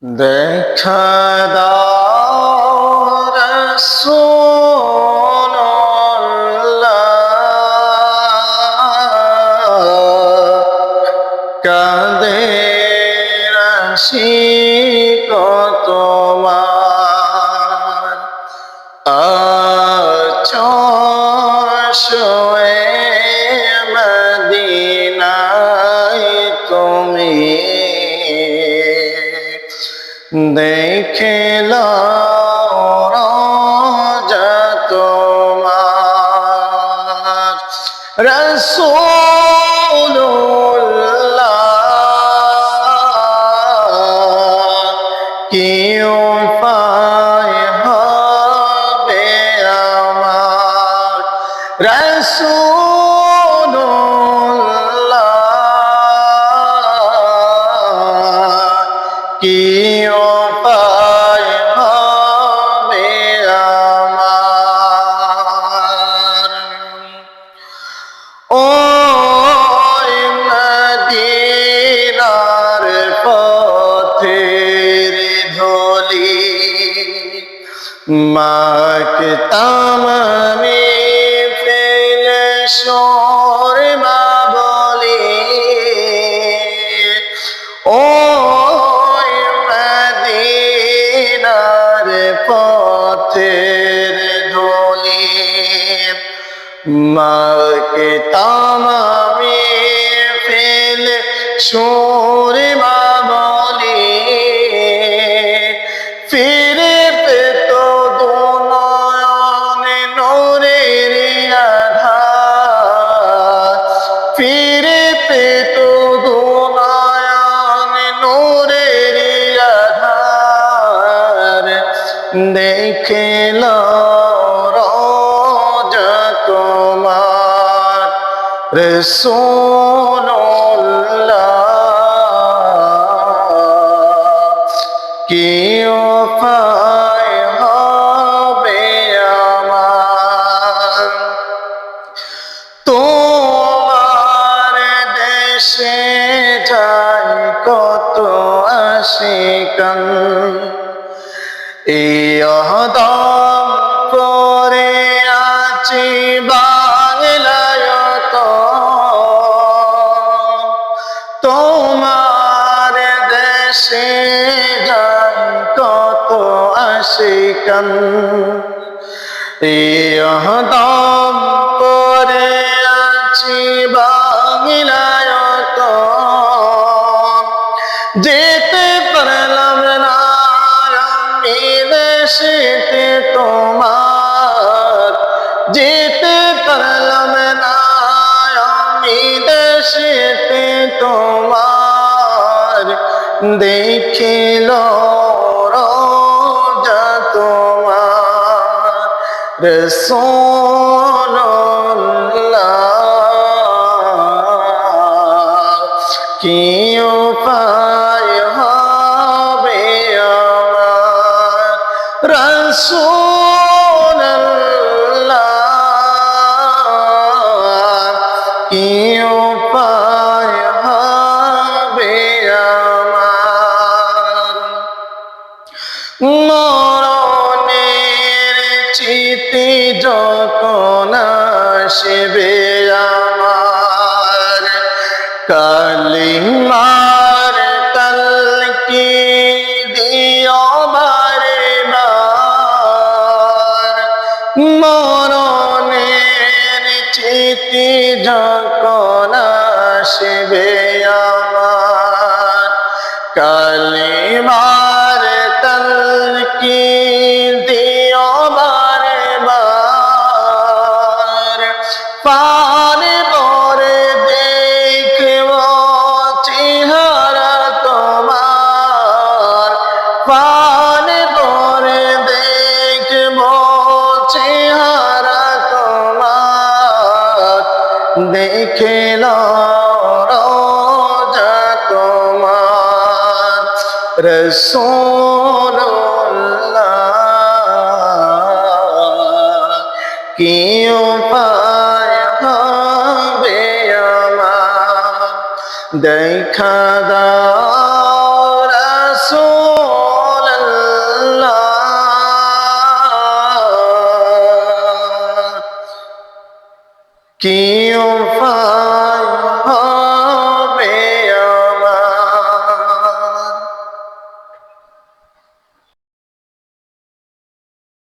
দেখা দাও রাসূলুল্লাহ, কাঁদে আশিক তোমার, আছো শুয়ে মদিনায় তুমি, দেখে লও রোজা তোমার। রাসূলুল্লাহ, কি উপায় হবে আমার। রাসূলুল্লাহ, কি উপায় হবে আমার। ওই মদিনার পথের ধুলি মাখতাম আমি ফেলে সুরমা বলি। ওই মদিনার পথের ধুলি মাখতাম আমি ফেলে সুরমা বলি। ফিরে পেত দুনয়নে নূরের আধার, ফিরে পেত দুনয়নে নূরের আধার, দেখে লও রোজা তোমার। রাসূলুল্লাহ, কি উপায় হবে আমার। তোমার দেশে যায় কত আশিকান, এই অহদম করে আছি বাংলায় তো। তোমার দেশে যায় কত আশিকান, এই অহদম করে আছি বাংলায় তো। যেতে পারলাম না আমি দেশেতে তোমার, যেতে পারলাম না আমি দেশেতে তোমার, দেখিল রোজা তোমার। রাসূলুল্লাহ, কি উপায় হবে আমার। রাসূলুল্লাহ, কি উপায় হবে আমার। মরণের চিঠি যখন আসবে আমার, কালিমার তালকি দিও বারে বার। মরণের চিঠি যখন আসবে আমার, কালিমার তালকি দিও বারে বার। পানে পরে দেখব চেহারা তোমার, পানে পরে দেখব চেহারা তোমার, দেখে লও রোজা তোমার। রাসূলুল্লাহ, কি উপায় হবে আমার। দেখা দাও রাসূল কি উপায়